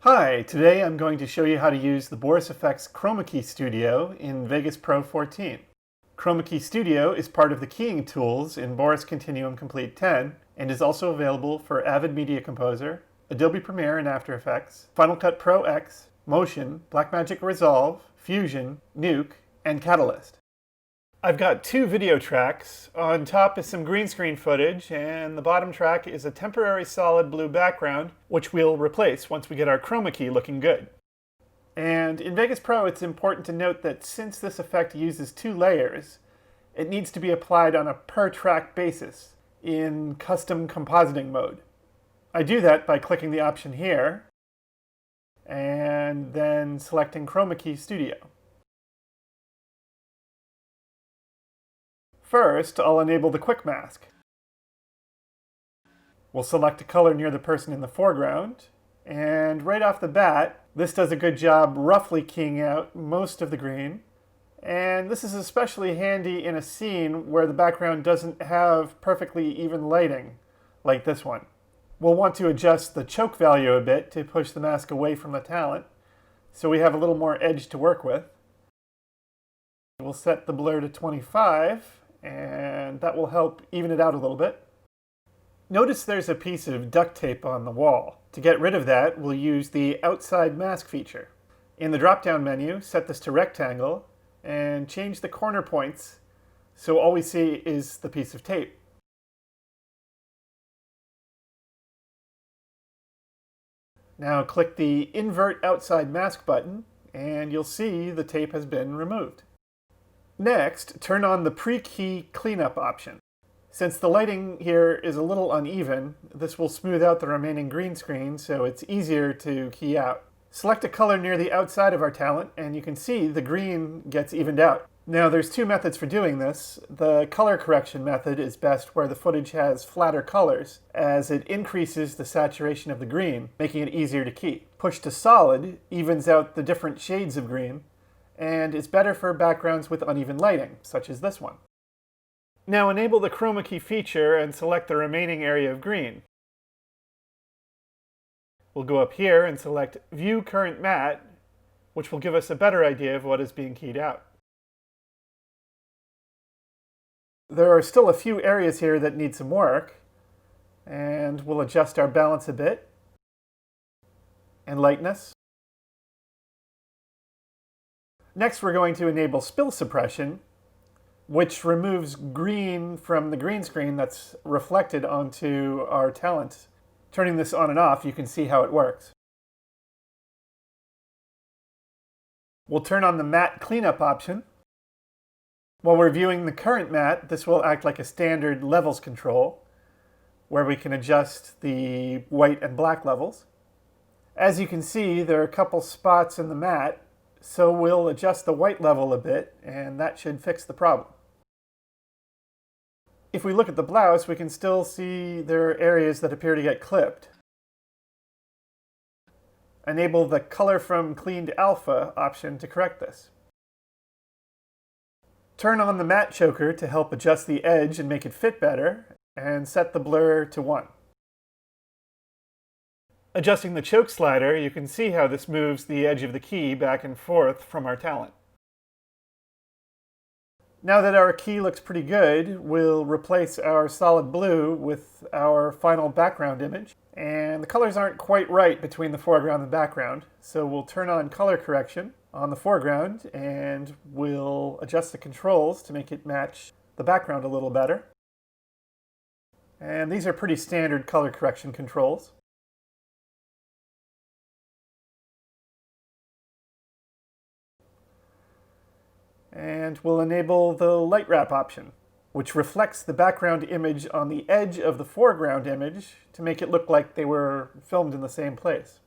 Hi, today I'm going to show you how to use the Boris FX Chroma Key Studio in Vegas Pro 14. Chroma Key Studio is part of the keying tools in Boris Continuum Complete 10 and is also available for Avid Media Composer, Adobe Premiere and After Effects, Final Cut Pro X, Motion, Blackmagic Resolve, Fusion, Nuke, and Catalyst. I've got two video tracks. On top is some green screen footage, and the bottom track is a temporary solid blue background, which we'll replace once we get our chroma key looking good. And in Vegas Pro, it's important to note that since this effect uses two layers, it needs to be applied on a per track basis in custom compositing mode. I do that by clicking the option here, and then selecting Chroma Key Studio. First, I'll enable the quick mask. We'll select a color near the person in the foreground, and right off the bat, this does a good job roughly keying out most of the green. And this is especially handy in a scene where the background doesn't have perfectly even lighting, like this one. We'll want to adjust the choke value a bit to push the mask away from the talent, so we have a little more edge to work with. We'll set the blur to 25, and that will help even it out a little bit. Notice there's a piece of duct tape on the wall. To get rid of that, we'll use the outside mask feature. In the drop-down menu, set this to rectangle, and change the corner points so all we see is the piece of tape. Now click the Invert Outside Mask button, and you'll see the tape has been removed. Next, turn on the pre-key cleanup option. Since the lighting here is a little uneven, this will smooth out the remaining green screen so it's easier to key out. Select a color near the outside of our talent and you can see the green gets evened out. Now there's two methods for doing this. The color correction method is best where the footage has flatter colors, as it increases the saturation of the green, making it easier to key. Push to solid evens out the different shades of green, and is better for backgrounds with uneven lighting, such as this one. Now enable the chroma key feature and select the remaining area of green. We'll go up here and select View Current Matte, which will give us a better idea of what is being keyed out. There are still a few areas here that need some work, and we'll adjust our balance a bit, and lightness. Next, we're going to enable spill suppression, which removes green from the green screen that's reflected onto our talent. Turning this on and off, you can see how it works. We'll turn on the matte cleanup option. While we're viewing the current matte, this will act like a standard levels control, where we can adjust the white and black levels. As you can see, there are a couple spots in the matte, so we'll adjust the white level a bit, and that should fix the problem. If we look at the blouse, we can still see there are areas that appear to get clipped. Enable the Color from Cleaned Alpha option to correct this. Turn on the matte choker to help adjust the edge and make it fit better, and set the blur to 1. Adjusting the choke slider, you can see how this moves the edge of the key back and forth from our talent. Now that our key looks pretty good, we'll replace our solid blue with our final background image. And the colors aren't quite right between the foreground and background, so we'll turn on color correction on the foreground and we'll adjust the controls to make it match the background a little better. And these are pretty standard color correction controls. And we'll enable the light wrap option, which reflects the background image on the edge of the foreground image to make it look like they were filmed in the same place.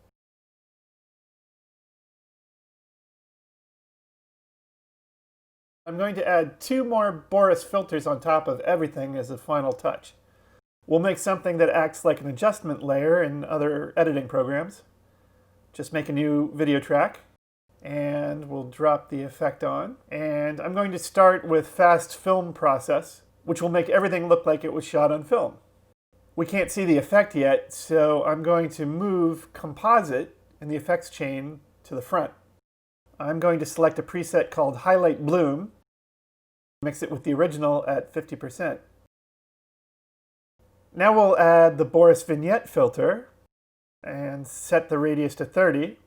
I'm going to add 2 more Boris filters on top of everything as a final touch. We'll make something that acts like an adjustment layer in other editing programs. Just make a new video track, and we'll drop the effect on. And I'm going to start with fast film process, which will make everything look like it was shot on film. We can't see the effect yet, so I'm going to move composite and the effects chain to the front. I'm going to select a preset called Highlight Bloom, mix it with the original at 50%. Now we'll add the Boris Vignette filter and set the radius to 30.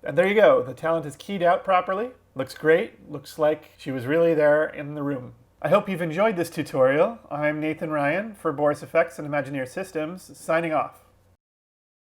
And there you go. The talent is keyed out properly. Looks great. Looks like she was really there in the room. I hope you've enjoyed this tutorial. I'm Nathan Ryan for Boris Effects and Imagineer Systems, signing off.